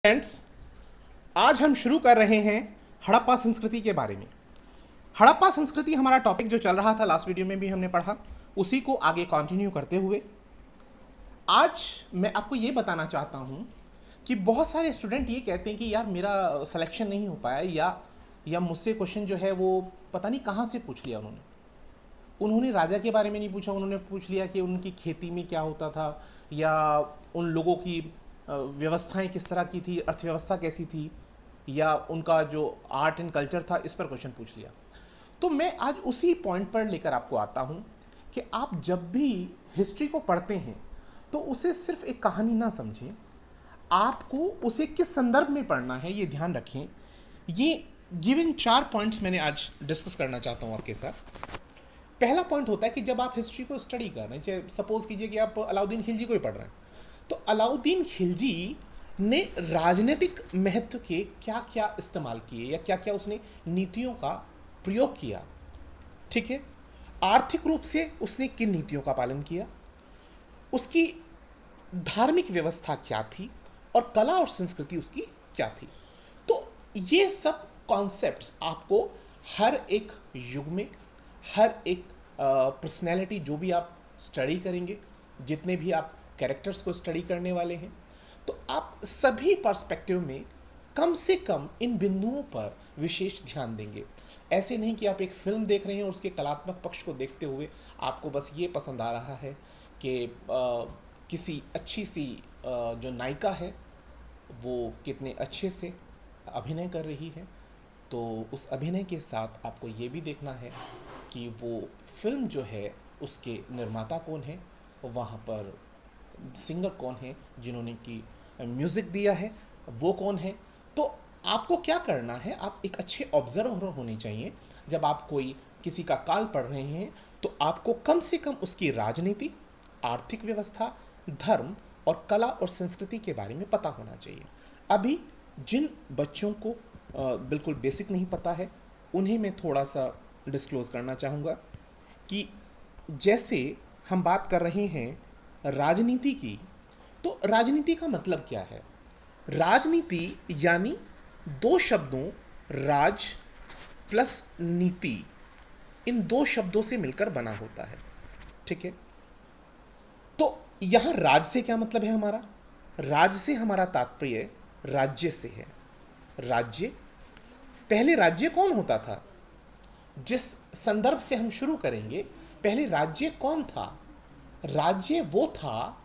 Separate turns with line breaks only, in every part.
Friends, आज हम शुरू कर रहे हैं हड़प्पा संस्कृति के बारे में। हड़प्पा संस्कृति हमारा टॉपिक जो चल रहा था, लास्ट वीडियो में भी हमने पढ़ा, उसी को आगे कंटिन्यू करते हुए आज मैं आपको ये बताना चाहता हूँ कि बहुत सारे स्टूडेंट ये कहते हैं कि यार मेरा सिलेक्शन नहीं हो पाया, या मुझसे क्वेश्चन जो है वो पता नहीं कहाँ से पूछ लिया उन्होंने राजा के बारे में नहीं पूछा, उन्होंने पूछ लिया कि उनकी खेती में क्या होता था, या उन लोगों की व्यवस्थाएं किस तरह की थी, अर्थव्यवस्था कैसी थी, या उनका जो आर्ट एंड कल्चर था, इस पर क्वेश्चन पूछ लिया। तो मैं आज उसी पॉइंट पर लेकर आपको आता हूँ कि आप जब भी हिस्ट्री को पढ़ते हैं तो उसे सिर्फ एक कहानी ना समझें, आपको उसे किस संदर्भ में पढ़ना है ये ध्यान रखें। ये गिवन 4 पॉइंट्स मैंने आज डिस्कस करना चाहता हूँ आपके साथ। पहला पॉइंट होता है कि जब आप हिस्ट्री को स्टडी कर रहे हैं, चाहे सपोज कीजिए कि आप अलाउद्दीन खिलजी को ही पढ़ रहे हैं, तो अलाउद्दीन खिलजी ने राजनीतिक महत्व के क्या क्या इस्तेमाल किए, या क्या क्या उसने नीतियों का प्रयोग किया। ठीक है, आर्थिक रूप से उसने किन नीतियों का पालन किया, उसकी धार्मिक व्यवस्था क्या थी, और कला और संस्कृति उसकी क्या थी। तो ये सब कॉन्सेप्ट्स आपको हर एक युग में, हर एक पर्सनैलिटी जो भी आप स्टडी करेंगे, जितने भी आप कैरेक्टर्स को स्टडी करने वाले हैं, तो आप सभी पर्सपेक्टिव में कम से कम इन बिंदुओं पर विशेष ध्यान देंगे। ऐसे नहीं कि आप एक फिल्म देख रहे हैं और उसके कलात्मक पक्ष को देखते हुए आपको बस ये पसंद आ रहा है कि किसी अच्छी सी जो नायिका है वो कितने अच्छे से अभिनय कर रही है, तो उस अभिनय के साथ आपको ये भी देखना है कि वो फिल्म जो है उसके निर्माता कौन है, वहाँ पर सिंगर कौन है, जिन्होंने की म्यूज़िक दिया है वो कौन है। तो आपको क्या करना है, आप एक अच्छे ऑब्जर्वर होने चाहिए। जब आप कोई किसी का काल पढ़ रहे हैं तो आपको कम से कम उसकी राजनीति, आर्थिक व्यवस्था, धर्म और कला और संस्कृति के बारे में पता होना चाहिए। अभी जिन बच्चों को बिल्कुल बेसिक नहीं पता है, उन्हें मैं थोड़ा सा डिस्क्लोज़ करना चाहूँगा कि जैसे हम बात कर रहे हैं राजनीति की, तो राजनीति का मतलब क्या है। राजनीति यानी दो शब्दों राज प्लस नीति, इन दो शब्दों से मिलकर बना होता है। ठीक है, तो यहाँ राज से क्या मतलब है हमारा, राज से हमारा तात्पर्य राज्य से है। राज्य, पहले राज्य कौन होता था, जिस संदर्भ से हम शुरू करेंगे, पहले राज्य कौन था। राज्य वो था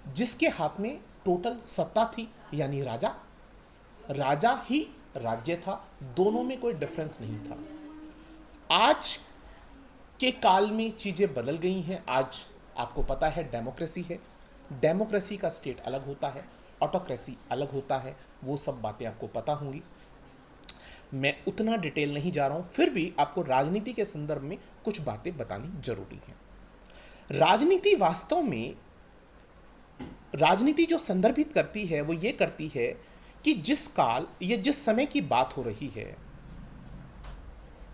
जिसके हाथ में टोटल सत्ता थी, यानी राजा। राजा ही राज्य था, दोनों में कोई डिफरेंस नहीं था। आज के काल में चीज़ें बदल गई हैं। आज आपको पता है डेमोक्रेसी है, डेमोक्रेसी का स्टेट अलग होता है, ऑटोक्रेसी अलग होता है, वो सब बातें आपको पता होंगी। मैं उतना डिटेल नहीं जा रहा हूँ, फिर भी आपको राजनीति के संदर्भ में कुछ बातें बतानी जरूरी है। राजनीति वास्तव में, राजनीति जो संदर्भित करती है वो ये करती है कि जिस काल या जिस समय की बात हो रही है,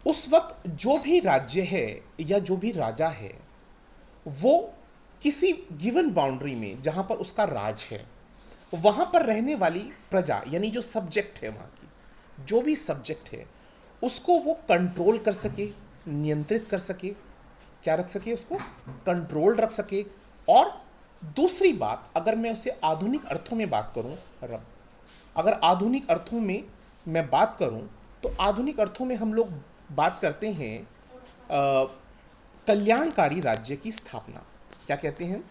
उस वक्त जो भी राज्य है या जो भी राजा है, वो किसी गिवन बाउंड्री में जहाँ पर उसका राज है, वहाँ पर रहने वाली प्रजा यानी जो सब्जेक्ट है, वहाँ की जो भी सब्जेक्ट है, उसको वो कंट्रोल कर सके, नियंत्रित कर सके, क्या रख सके, उसको कंट्रोल रख सके। और दूसरी बात, अगर मैं उसे आधुनिक अर्थों में बात करूं, अगर आधुनिक अर्थों में मैं बात करूं, तो आधुनिक अर्थों में हम लोग बात करते हैं कल्याणकारी राज्य की स्थापना। क्या कहते हैं,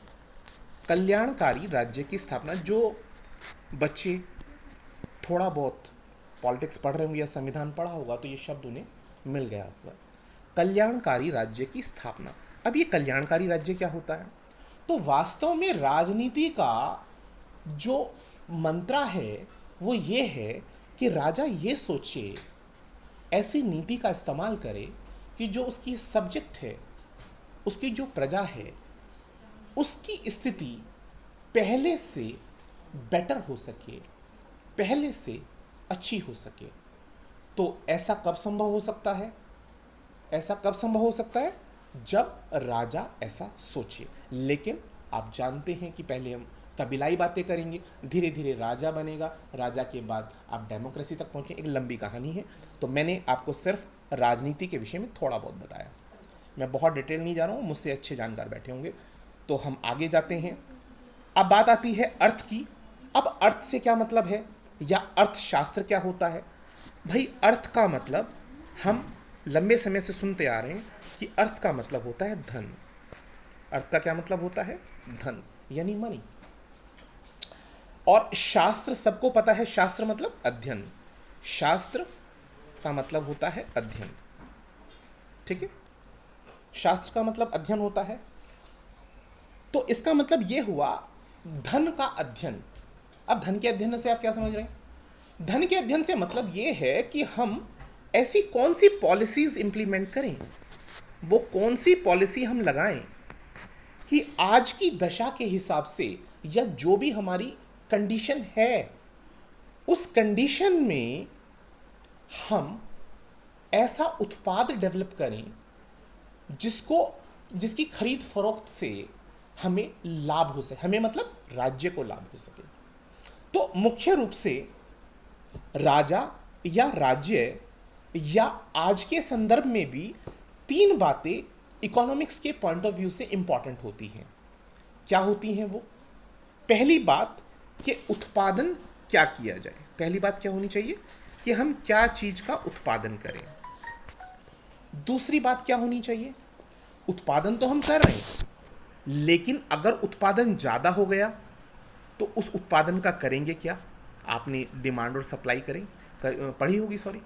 कल्याणकारी राज्य की स्थापना। जो बच्चे थोड़ा बहुत पॉलिटिक्स पढ़ रहे होंगे या संविधान पढ़ा होगा तो ये शब्द उन्हें मिल गया होगा, कल्याणकारी राज्य की स्थापना। अब ये कल्याणकारी राज्य क्या होता है, तो वास्तव में राजनीति का जो मंत्रा है वो ये है कि राजा ये सोचे, ऐसी नीति का इस्तेमाल करे कि जो उसकी सब्जेक्ट है, उसकी जो प्रजा है, उसकी स्थिति पहले से बेटर हो सके, पहले से अच्छी हो सके। तो ऐसा कब संभव हो सकता है, ऐसा कब संभव हो सकता है, जब राजा ऐसा सोचे। लेकिन आप जानते हैं कि पहले हम कबीलाई बातें करेंगे, धीरे धीरे राजा बनेगा, राजा के बाद आप डेमोक्रेसी तक पहुँचें, एक लंबी कहानी है। तो मैंने आपको सिर्फ राजनीति के विषय में थोड़ा बहुत बताया, मैं बहुत डिटेल नहीं जा रहा हूँ, मुझसे अच्छे जानकार बैठे होंगे। तो हम आगे जाते हैं। अब बात आती है अर्थ की। अब अर्थ से क्या मतलब है, या अर्थशास्त्र क्या होता है? भाई अर्थ का मतलब हम लंबे समय से सुनते आ रहे हैं कि अर्थ का मतलब होता है धन। अर्थ का क्या मतलब होता है? धन, यानी मनी। और शास्त्र सबको पता है, शास्त्र मतलब अध्ययन। शास्त्र का मतलब होता है अध्ययन, ठीक है? शास्त्र का मतलब अध्ययन होता है। तो इसका मतलब यह हुआ धन का अध्ययन। अब धन के अध्ययन से आप क्या समझ रहे हैं? धन के अध्ययन से मतलब यह है कि हम ऐसी कौन सी पॉलिसीज इंप्लीमेंट करें, वो कौन सी पॉलिसी हम लगाएं कि आज की दशा के हिसाब से, या जो भी हमारी कंडीशन है, उस कंडीशन में हम ऐसा उत्पाद डेवलप करें जिसकी खरीद फरोख्त से हमें लाभ हो सके, हमें मतलब राज्य को लाभ हो सके। तो मुख्य रूप से राजा या राज्य, या आज के संदर्भ में भी तीन बातें इकोनॉमिक्स के पॉइंट ऑफ व्यू से इंपॉर्टेंट होती हैं। क्या होती हैं वो? पहली बात कि उत्पादन क्या किया जाए। पहली बात क्या होनी चाहिए कि हम क्या चीज का उत्पादन करें। दूसरी बात क्या होनी चाहिए? उत्पादन तो हम कर रहे हैं, लेकिन अगर उत्पादन ज्यादा हो गया तो उस उत्पादन का करेंगे क्या? आपने डिमांड और सप्लाई पढ़ी होगी, सॉरी।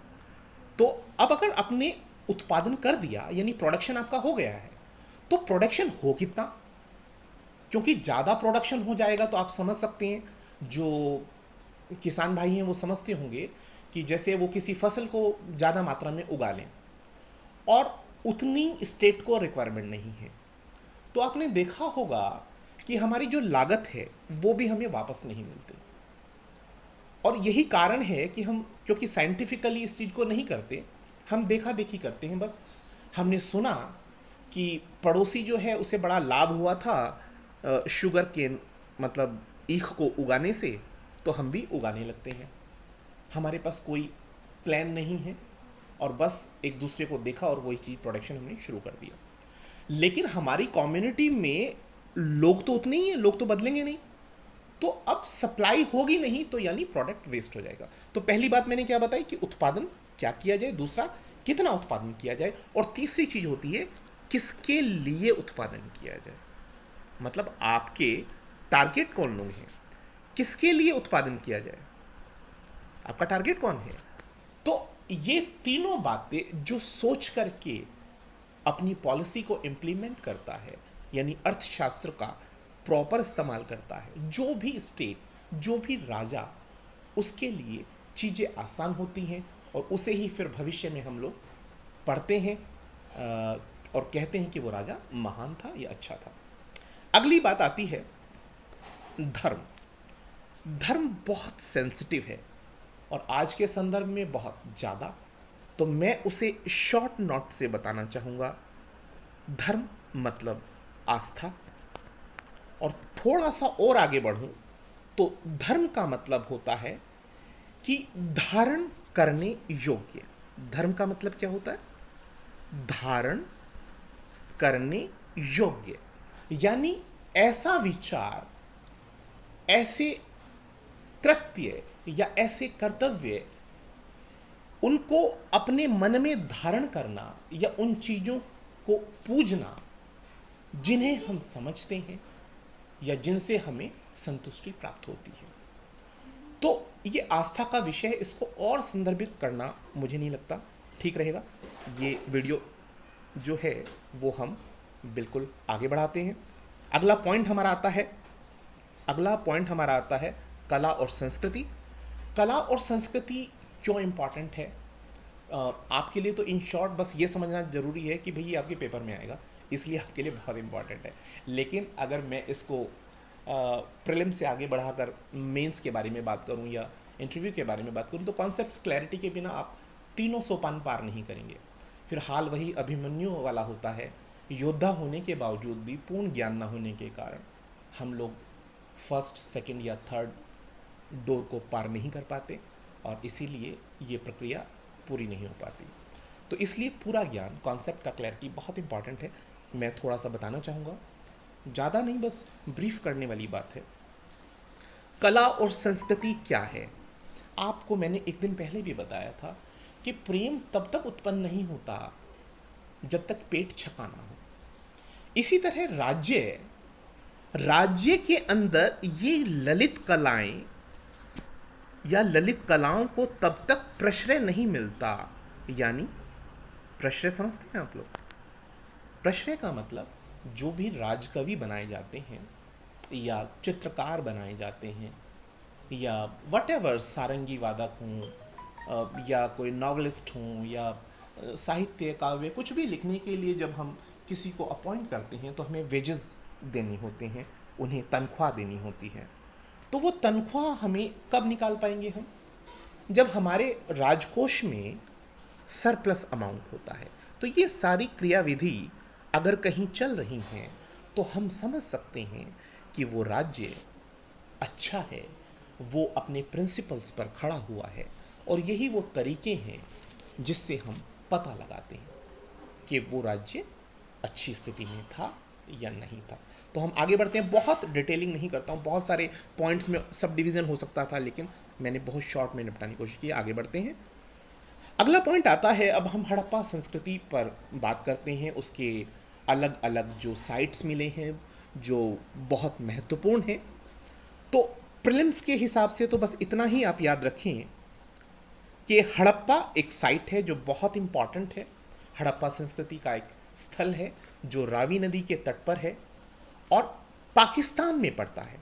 तो अब अगर आपने उत्पादन कर दिया, यानी प्रोडक्शन आपका हो गया है, तो प्रोडक्शन हो कितना? क्योंकि ज़्यादा प्रोडक्शन हो जाएगा तो आप समझ सकते हैं, जो किसान भाई हैं वो समझते होंगे कि जैसे वो किसी फसल को ज़्यादा मात्रा में उगा लें और उतनी स्टेट को रिक्वायरमेंट नहीं है, तो आपने देखा होगा कि हमारी जो लागत है वो भी हमें वापस नहीं मिलती। और यही कारण है कि हम, क्योंकि साइंटिफिकली इस चीज़ को नहीं करते, हम देखा देखी करते हैं। बस हमने सुना कि पड़ोसी जो है उसे बड़ा लाभ हुआ था शुगर केन मतलब ईख को उगाने से, तो हम भी उगाने लगते हैं। हमारे पास कोई प्लान नहीं है, और बस एक दूसरे को देखा और वही चीज़ प्रोडक्शन हमने शुरू कर दिया। लेकिन हमारी कम्युनिटी में लोग तो उतने ही हैं, लोग तो बदलेंगे नहीं, तो अब सप्लाई होगी नहीं, तो यानी प्रोडक्ट वेस्ट हो जाएगा। तो पहली बात मैंने क्या बताई कि उत्पादन क्या किया जाए, दूसरा कितना उत्पादन किया जाए, और तीसरी चीज होती है किसके लिए उत्पादन किया जाए। मतलब आपके टारगेट कौन लोग हैं, किसके लिए उत्पादन किया जाए, आपका टारगेट कौन है। तो ये तीनों बातें जो सोच करके अपनी पॉलिसी को इंप्लीमेंट करता है, यानी अर्थशास्त्र का प्रॉपर इस्तेमाल करता है, जो भी स्टेट, जो भी राजा, उसके लिए चीज़ें आसान होती हैं, और उसे ही फिर भविष्य में हम लोग पढ़ते हैं और कहते हैं कि वो राजा महान था या अच्छा था। अगली बात आती है धर्म। धर्म बहुत सेंसिटिव है और आज के संदर्भ में बहुत ज़्यादा, तो मैं उसे शॉर्ट नोट से बताना चाहूँगा। धर्म मतलब आस्था। और थोड़ा सा और आगे बढ़ूं तो धर्म का मतलब होता है कि धारण करने योग्य। धर्म का मतलब क्या होता है? धारण करने योग्य, यानी ऐसा विचार, ऐसे कृत्य या ऐसे कर्तव्य, उनको अपने मन में धारण करना या उन चीज़ों को पूजना जिन्हें हम समझते हैं या जिनसे हमें संतुष्टि प्राप्त होती है। तो ये आस्था का विषय है, इसको और संदर्भित करना मुझे नहीं लगता ठीक रहेगा। ये वीडियो जो है वो हम बिल्कुल आगे बढ़ाते हैं। अगला पॉइंट हमारा आता है कला और संस्कृति। कला और संस्कृति क्यों इम्पॉर्टेंट है आपके लिए? तो इन शॉर्ट बस ये समझना ज़रूरी है कि भई आपके पेपर में आएगा, इसलिए आपके लिए बहुत इम्पॉर्टेंट है। लेकिन अगर मैं इसको प्रीलिम से आगे बढ़ाकर मेंस के बारे में बात करूं या इंटरव्यू के बारे में बात करूं, तो कॉन्सेप्ट्स क्लैरिटी के बिना आप तीनों सोपान पार नहीं करेंगे। फिर हाल वही अभिमन्यु वाला होता है, योद्धा होने के बावजूद भी पूर्ण ज्ञान न होने के कारण हम लोग फर्स्ट, सेकंड या थर्ड डोर को पार नहीं कर पाते और इसीलिए ये प्रक्रिया पूरी नहीं हो पाती। तो इसलिए पूरा ज्ञान, कॉन्सेप्ट का क्लैरिटी बहुत इंपॉर्टेंट है। मैं थोड़ा सा बताना चाहूँगा, ज़्यादा नहीं, बस ब्रीफ करने वाली बात है। कला और संस्कृति क्या है? आपको मैंने एक दिन पहले भी बताया था कि प्रेम तब तक उत्पन्न नहीं होता जब तक पेट छका ना हो। इसी तरह राज्य के अंदर ये ललित कलाएं या ललित कलाओं को तब तक प्रश्रय नहीं मिलता। यानी प्रश्रय समझते हैं आप लोग? प्रश्रय का मतलब जो भी राजकवि बनाए जाते हैं या चित्रकार बनाए जाते हैं या वटेवर, सारंगी वादक हों या कोई नॉवलिस्ट हों या साहित्य काव्य कुछ भी लिखने के लिए जब हम किसी को अपॉइंट करते हैं तो हमें वेजेस देनी होते हैं, उन्हें तनख्वाह देनी होती है। तो वो तनख्वाह हमें कब निकाल पाएंगे हम? जब हमारे राजकोष में सरप्लस अमाउंट होता है। तो ये सारी क्रियाविधि अगर कहीं चल रही हैं तो हम समझ सकते हैं कि वो राज्य अच्छा है, वो अपने प्रिंसिपल्स पर खड़ा हुआ है। और यही वो तरीके हैं जिससे हम पता लगाते हैं कि वो राज्य अच्छी स्थिति में था या नहीं था। तो हम आगे बढ़ते हैं। बहुत डिटेलिंग नहीं करता हूँ, बहुत सारे पॉइंट्स में सब डिवीज़न हो सकता था, लेकिन मैंने बहुत शॉर्ट में निपटाने की कोशिश की। आगे बढ़ते हैं। अगला पॉइंट आता है, अब हम हड़प्पा संस्कृति पर बात करते हैं। उसके अलग अलग जो साइट्स मिले हैं जो बहुत महत्वपूर्ण हैं। तो प्रीलिम्स के हिसाब से तो बस इतना ही आप याद रखें कि हड़प्पा एक साइट है जो बहुत इंपॉर्टेंट है। हड़प्पा संस्कृति का एक स्थल है जो रावी नदी के तट पर है और पाकिस्तान में पड़ता है।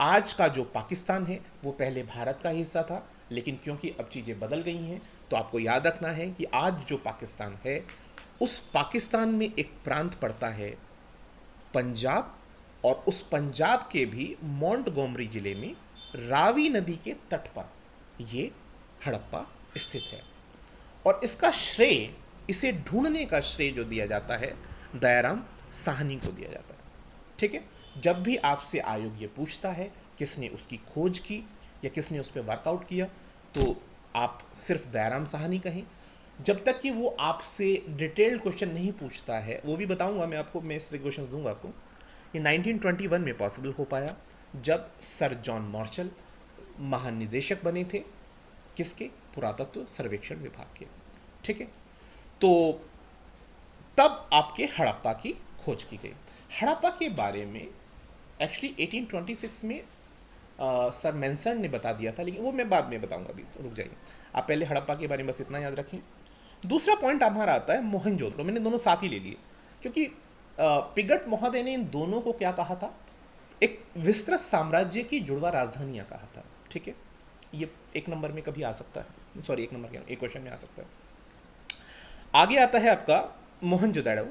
आज का जो पाकिस्तान है वो पहले भारत का हिस्सा था, लेकिन क्योंकि अब चीज़ें बदल गई हैं तो आपको याद रखना है कि आज जो पाकिस्तान है उस पाकिस्तान में एक प्रांत पड़ता है पंजाब, और उस पंजाब के भी मोंटगोमरी जिले में रावी नदी के तट पर ये हड़प्पा स्थित है। और इसका श्रेय, इसे ढूंढने का श्रेय जो दिया जाता है दयाराम साहनी को दिया जाता है। ठीक है, जब भी आपसे आयोग ये पूछता है किसने उसकी खोज की या किसने उस पर वर्कआउट किया तो आप सिर्फ दयाराम साहनी कहें। जब तक कि वो आपसे डिटेल्ड क्वेश्चन नहीं पूछता है, वो भी बताऊंगा मैं आपको, मैं इसलिए क्वेश्चन दूंगा आपको। ये 1921 में पॉसिबल हो पाया जब सर जॉन मार्शल महानिदेशक बने थे किसके? पुरातत्व सर्वेक्षण विभाग के। ठीक है, तो तब आपके हड़प्पा की खोज की गई। हड़प्पा के बारे में एक्चुअली 1826 में सर मैनसन ने बता दिया था, लेकिन वो मैं बाद में बताऊंगा, अभी रुक जाइए। आप पहले हड़प्पा के बारे में बस इतना याद रखें। दूसरा पॉइंट हमारा आता है मोहनजोदड़ो। मैंने दोनों साथ ही ले लिए क्योंकि पिगट महोदय ने इन दोनों को क्या कहा था? एक विस्तृत साम्राज्य की जुड़वा राजधानियां कहा था। ठीक है, ये एक नंबर में कभी आ सकता है, सॉरी एक नंबर क्या, एक क्वेश्चन में आ सकता है। आगे आता है आपका मोहनजोदड़ो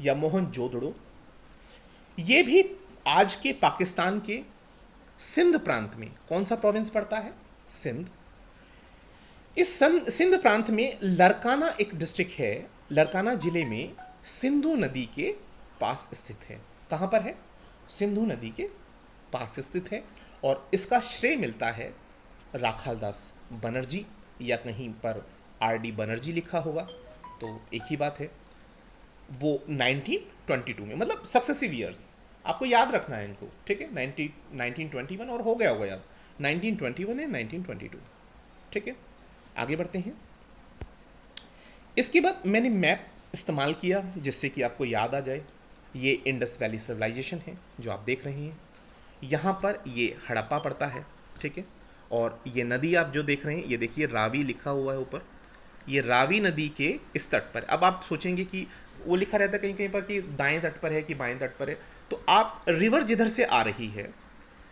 या मोहनजोदड़ो। ये भी आज के पाकिस्तान के सिंध प्रांत में, कौन सा प्रोविंस पड़ता है? सिंध। इस सिंध प्रांत में लरकाना एक डिस्ट्रिक्ट है। लरकाना जिले में सिंधु नदी के पास स्थित है। कहाँ पर है? सिंधु नदी के पास स्थित है। और इसका श्रेय मिलता है राखालदास बनर्जी, या कहीं पर आर.डी. बनर्जी लिखा होगा तो एक ही बात है। वो 1922 में, मतलब सक्सेसिव ईयर्स आपको याद रखना है इनको। ठीक है, 1921 और हो गया होगा याद, 1921 है 1922। ठीक है, आगे बढ़ते हैं। इसके बाद मैंने मैप इस्तेमाल किया जिससे कि आपको याद आ जाए। ये इंडस वैली सिविलाइजेशन है जो आप देख रहे हैं। यहाँ पर ये हड़प्पा पड़ता है। ठीक है, और ये नदी आप जो देख रहे हैं, ये देखिए रावी लिखा हुआ है ऊपर। ये रावी नदी के इस तट पर, अब आप सोचेंगे कि वो लिखा रहता है कहीं कहीं पर कि दाएं तट पर है कि बाएं तट पर है, तो आप रिवर जिधर से आ रही है,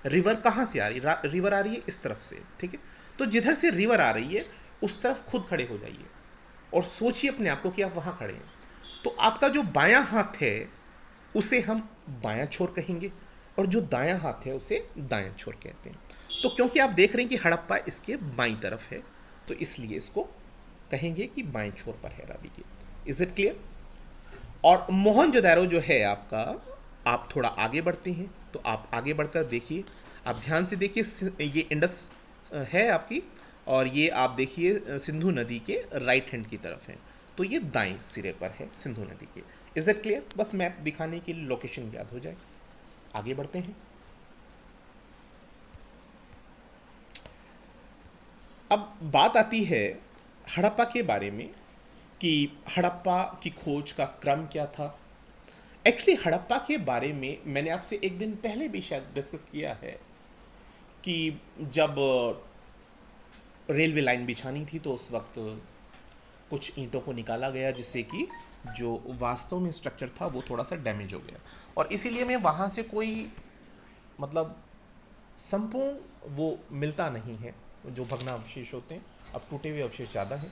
रिवर कहाँ से आ रही है? रिवर आ रही है इस तरफ से। ठीक है, तो जिधर से रिवर आ रही है उस तरफ खुद खड़े हो जाइए और सोचिए अपने आप को कि आप वहाँ खड़े हैं। तो आपका जो बायां हाथ है उसे हम बायां छोर कहेंगे और जो दायां हाथ है उसे दायां छोर कहते हैं। तो क्योंकि आप देख रहे हैं कि हड़प्पा इसके बाईं तरफ है तो इसलिए इसको कहेंगे कि बाएं छोर पर है रावी के। Is it clear? और मोहनजोदड़ो जो है आपका आप थोड़ा आगे बढ़ते हैं तो आप आगे बढ़कर देखिए, आप ध्यान से देखिए, ये इंडस है आपकी, और ये आप देखिए सिंधु नदी के राइट हैंड की तरफ है, तो ये दाएं सिरे पर है सिंधु नदी के। Is it clear? बस मैप दिखाने के लिए लोकेशन याद हो जाए। आगे बढ़ते हैं। अब बात आती है हड़प्पा के बारे में कि हड़प्पा की खोज का क्रम क्या था। एक्चुअली हड़प्पा के बारे में मैंने आपसे एक दिन पहले भी शायद डिस्कस किया है कि जब रेलवे लाइन बिछानी थी तो उस वक्त कुछ ईंटों को निकाला गया, जिससे कि जो वास्तव में स्ट्रक्चर था वो थोड़ा सा डैमेज हो गया, और इसीलिए मैं वहाँ से कोई मतलब संपूर्ण वो मिलता नहीं है, जो भग्नावशेष होते हैं, अब टूटे हुए अवशेष ज़्यादा हैं।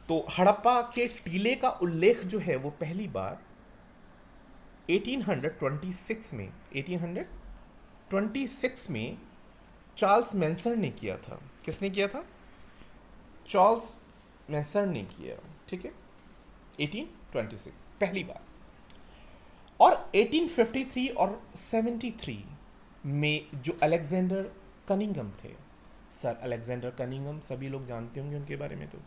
तो हड़प्पा के टीले का उल्लेख जो है वो पहली बार 1826 में चार्ल्स मैंसन ने किया था। किसने किया था? चार्ल्स मैंसन ने किया, ठीक है, 1826 पहली बार। और 1853 और 73 में जो अलेक्जेंडर कनिंघम थे, सर अलेक्जेंडर कनिंघम, सभी लोग जानते होंगे उनके बारे में, तो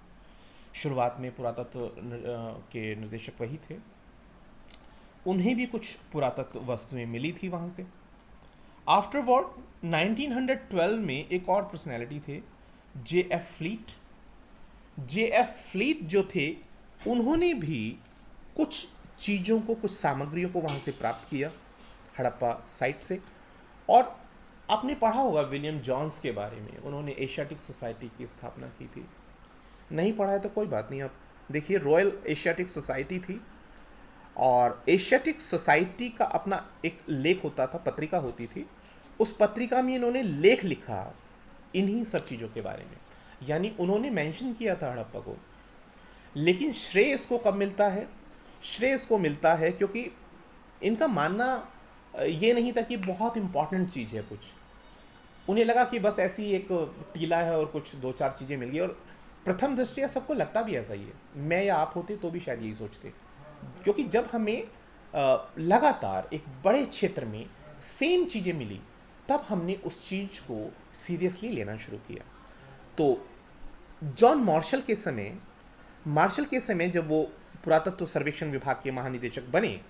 शुरुआत में पुरातत्व के निर्देशक वही थे। उन्हें भी कुछ पुरातत्व वस्तुएं मिली थी वहाँ से। आफ्टरवर्ड 1912 में एक और पर्सनैलिटी थे, जे एफ फ्लीट जो थे, उन्होंने भी कुछ चीज़ों को, कुछ सामग्रियों को वहाँ से प्राप्त किया हड़प्पा साइट से। और आपने पढ़ा होगा विलियम जॉन्स के बारे में, उन्होंने एशियाटिक सोसाइटी की स्थापना की थी। नहीं पढ़ा है तो कोई बात नहीं, आप देखिए, रॉयल एशियाटिक सोसाइटी थी, और एशियाटिक सोसाइटी का अपना एक लेख होता था, पत्रिका होती थी। उस पत्रिका में इन्होंने लेख लिखा इन्हीं सब चीज़ों के बारे में, यानी उन्होंने मेंशन किया था हड़प्पा को। लेकिन श्रेय इसको कब मिलता है? श्रेय इसको मिलता है क्योंकि इनका मानना ये नहीं था कि बहुत इंपॉर्टेंट चीज़ है कुछ। उन्हें लगा कि बस ऐसी एक टीला है और कुछ दो चार चीज़ें मिल गई, और प्रथम दृष्टया सबको लगता भी ऐसा ही है। मैं या आप होते तो भी शायद यही सोचते, क्योंकि जब हमें लगातार एक बड़े क्षेत्र में सेम चीज़ें मिली, तब हमने उस चीज़ को सीरियसली लेना शुरू किया। तो जॉन मार्शल के समय जब वो पुरातत्व सर्वेक्षण विभाग के महानिदेशक बने,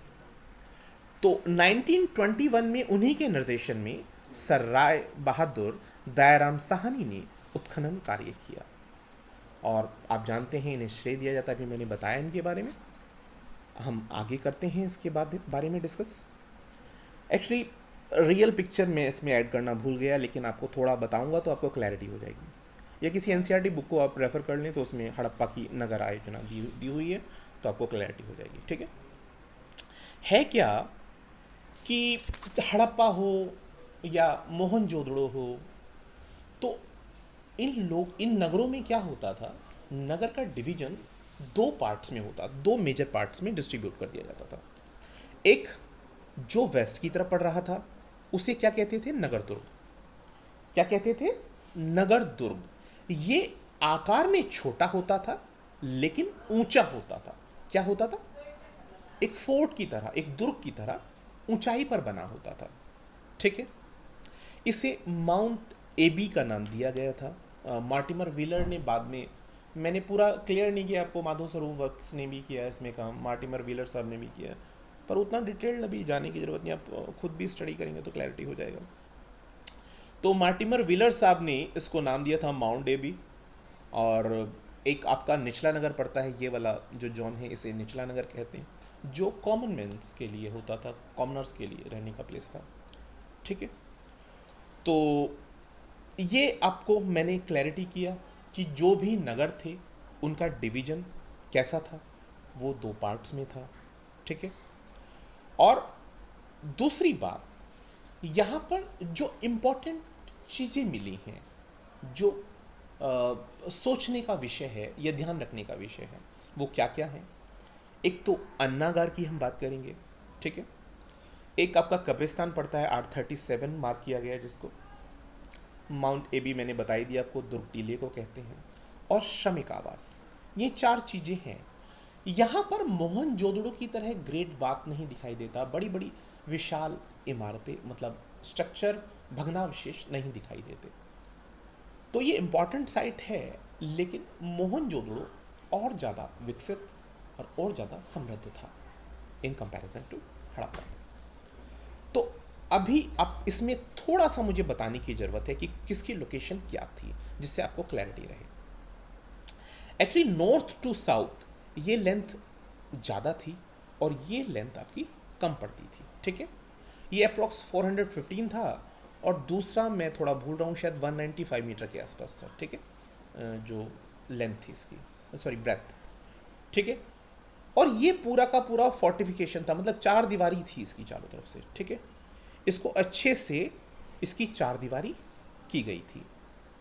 तो 1921 में उन्हीं के निर्देशन में सर राय बहादुर दयाराम साहनी ने उत्खनन कार्य किया, और आप जानते हैं इन्हें श्रेय दिया जाता है। अभी मैंने बताया इनके बारे में। हम आगे करते हैं इसके बारे में डिस्कस। एक्चुअली रियल पिक्चर में इसमें ऐड करना भूल गया, लेकिन आपको थोड़ा बताऊंगा तो आपको क्लैरिटी हो जाएगी। या किसी एनसीईआरटी बुक को आप रेफ़र कर लें तो उसमें हड़प्पा की नगर आयोजना दी हुई है, तो आपको क्लैरिटी हो जाएगी, ठीक है क्या कि हड़प्पा हो या मोहनजोदड़ो हो, तो इन नगरों में क्या होता था, नगर का डिवीजन दो पार्ट्स में होता, दो मेजर पार्ट्स में डिस्ट्रीब्यूट कर दिया जाता था। एक जो वेस्ट की तरफ पड़ रहा था, उसे क्या कहते थे? नगर दुर्ग। क्या कहते थे? नगर दुर्ग। ये आकार में छोटा होता था लेकिन ऊंचा होता था। क्या होता था? एक फोर्ट की तरह, एक दुर्ग की तरह ऊंचाई पर बना होता था, ठीक है। इसे माउंट एबी का नाम दिया गया था। मार्टिमर व्हीलर ने बाद में, मैंने पूरा क्लियर नहीं किया आपको, माधव स्वरूप वत्स ने भी किया इसमें काम, मार्टिमर व्हीलर साहब ने भी किया, पर उतना डिटेल्ड अभी जाने की ज़रूरत नहीं, आप खुद भी स्टडी करेंगे तो क्लैरिटी हो जाएगा। तो मार्टिमर व्हीलर साहब ने इसको नाम दिया था माउंट एबी। और एक आपका निचला नगर पड़ता है, ये वाला जो जोन है, इसे निचला नगर कहते हैं, जो कॉमन मैन्स के लिए होता था, कॉमनर्स के लिए रहने का प्लेस था, ठीक है। तो ये आपको मैंने क्लैरिटी किया कि जो भी नगर थे उनका डिवीज़न कैसा था, वो दो पार्ट्स में था, ठीक है। और दूसरी बात, यहाँ पर जो इम्पोर्टेंट चीज़ें मिली हैं, जो सोचने का विषय है या ध्यान रखने का विषय है, वो क्या क्या है? एक तो अन्नागार की हम बात करेंगे, ठीक है। एक आपका कब्रिस्तान पड़ता है 837 मार्क किया गया है, जिसको माउंट एबी मैंने बताई दिया आपको, दुर्ग टीले को कहते हैं, और श्रमिक आवास। ये चार चीज़ें हैं। यहाँ पर मोहनजोदड़ो की तरह ग्रेट बात नहीं दिखाई देता, बड़ी बड़ी विशाल इमारतें, मतलब स्ट्रक्चर भग्नावशेष नहीं दिखाई देते। तो ये इम्पॉर्टेंट साइट है, लेकिन मोहनजोदड़ो और ज़्यादा विकसित और ज़्यादा समृद्ध था इन कंपैरिजन टू हड़प्पा। तो अभी आप इसमें थोड़ा सा मुझे बताने की ज़रूरत है कि किसकी लोकेशन क्या थी, जिससे आपको क्लैरिटी रहे। एक्चुअली नॉर्थ टू साउथ ये लेंथ ज़्यादा थी और ये लेंथ आपकी कम पड़ती थी, ठीक है। ये अप्रॉक्स 415 था और दूसरा मैं थोड़ा भूल रहा हूँ, शायद 195 मीटर के आसपास था, ठीक है, जो लेंथ थी इसकी, सॉरी ब्रेथ, ठीक है। और ये पूरा का पूरा फोर्टिफिकेशन था, मतलब चार दीवारी थी इसकी चारों तरफ से, ठीक है। इसको अच्छे से इसकी चार दीवारी की गई थी,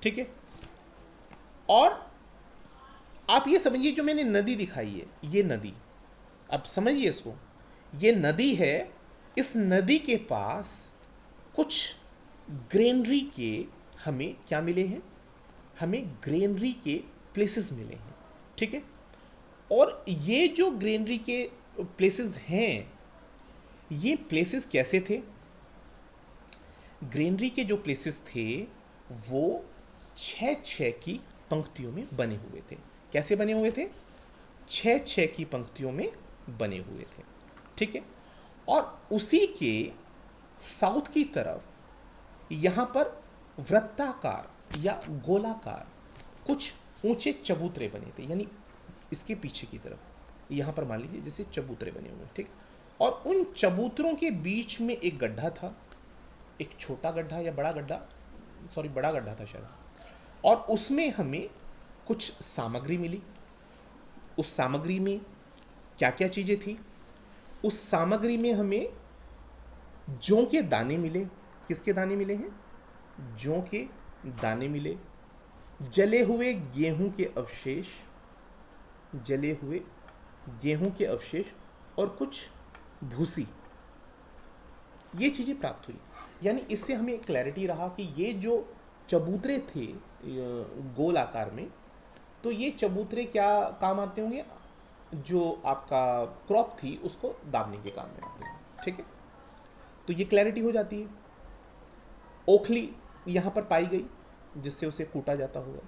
ठीक है। और आप ये समझिए, जो मैंने नदी दिखाई है, ये नदी, अब समझिए इसको, ये नदी है। इस नदी के पास कुछ ग्रेनरी के हमें क्या मिले हैं, हमें ग्रेनरी के प्लेसेस मिले हैं, ठीक है। और ये जो ग्रेनरी के प्लेसेस हैं, ये प्लेसेस कैसे थे? ग्रेनरी के जो प्लेसेस थे वो 6-6 की पंक्तियों में बने हुए थे। कैसे बने हुए थे? 6-6 की पंक्तियों में बने हुए थे, ठीक है। और उसी के साउथ की तरफ यहाँ पर वृत्ताकार या गोलाकार कुछ ऊंचे चबूतरे बने थे, यानी इसके पीछे की तरफ यहाँ पर मान लीजिए जैसे चबूतरे बने हुए, ठीक। और उन चबूतरों के बीच में एक गड्ढा था, एक छोटा गड्ढा या बड़ा गड्ढा, सॉरी बड़ा गड्ढा था शायद, और उसमें हमें कुछ सामग्री मिली। उस सामग्री में क्या क्या चीज़ें थी? उस सामग्री में हमें जौ के दाने मिले। किसके दाने मिले हैं? जौ के दाने मिले, जले हुए गेहूं के अवशेष, जले हुए गेहूं के अवशेष और कुछ भूसी, ये चीज़ें प्राप्त हुई। यानी इससे हमें क्लैरिटी रहा कि ये जो चबूतरे थे गोल आकार में, तो ये चबूतरे क्या काम आते होंगे? जो आपका क्रॉप थी उसको दाबने के काम में आते हैं, ठीक है। तो ये क्लैरिटी हो जाती है। ओखली यहाँ पर पाई गई जिससे उसे कूटा जाता होगा।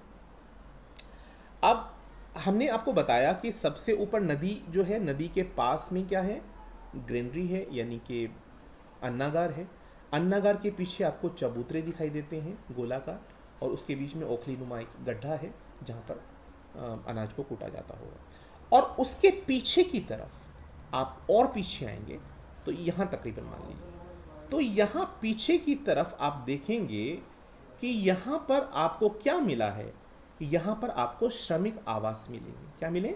अब हमने आपको बताया कि सबसे ऊपर नदी जो है, नदी के पास में क्या है? ग्रेनरी है, यानी कि अन्नागार है। अन्नागार के पीछे आपको चबूतरे दिखाई देते हैं गोलाकार, और उसके बीच में ओखली नुमा एक गड्ढा है जहाँ पर अनाज को कूटा जाता होगा। और उसके पीछे की तरफ आप और पीछे आएंगे तो यहाँ तकरीबन मान लीजिए, तो यहाँ पीछे की तरफ आप देखेंगे कि यहाँ पर आपको क्या मिला है? यहाँ पर आपको श्रमिक आवास मिले हैं। क्या मिले?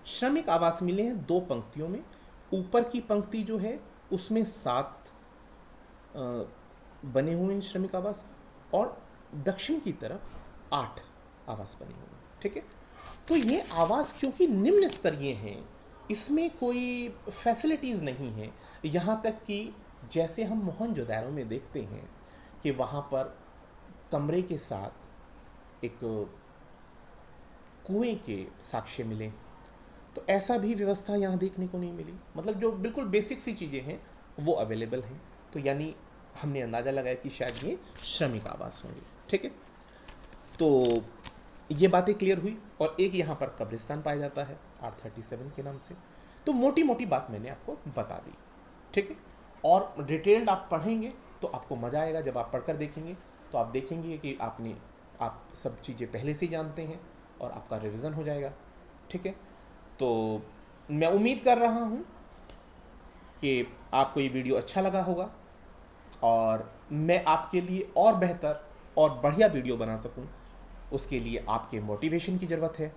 श्रमिक आवास मिले हैं 2 पंक्तियों में। ऊपर की पंक्ति जो है उसमें 7 बने हुए हैं श्रमिक आवास, और दक्षिण की तरफ 8 आवास बने हुए हैं, ठीक है। तो ये आवास क्योंकि निम्न स्तरीय हैं, इसमें कोई फैसिलिटीज़ नहीं है। यहाँ तक कि जैसे हम मोहनजोदाड़ो में देखते हैं कि वहाँ पर कमरे के साथ एक कुएं के साक्ष्य मिले, तो ऐसा भी व्यवस्था यहाँ देखने को नहीं मिली। मतलब जो बिल्कुल बेसिक सी चीज़ें हैं वो अवेलेबल हैं। तो यानी हमने अंदाज़ा लगाया कि शायद ये श्रमिक आवास होंगे, ठीक है। तो ये बातें क्लियर हुई। और एक यहाँ पर कब्रिस्तान पाया जाता है R37 के नाम से। तो मोटी मोटी बात मैंने आपको बता दी, ठीक है। और डिटेल्ड आप पढ़ेंगे तो आपको मज़ा आएगा। जब आप पढ़कर देखेंगे तो आप देखेंगे कि आप सब चीज़ें पहले से जानते हैं और आपका रिवीजन हो जाएगा, ठीक है। तो मैं उम्मीद कर रहा हूँ कि आपको ये वीडियो अच्छा लगा होगा और मैं आपके लिए और बेहतर और बढ़िया वीडियो बना सकूं, उसके लिए आपके मोटिवेशन की ज़रूरत है।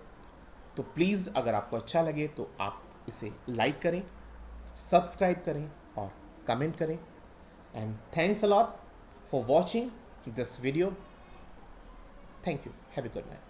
तो प्लीज़ अगर आपको अच्छा लगे तो आप इसे लाइक करें, सब्सक्राइब करें और कमेंट करें। And thanks a lot for watching this video. Thank you. Have a good night.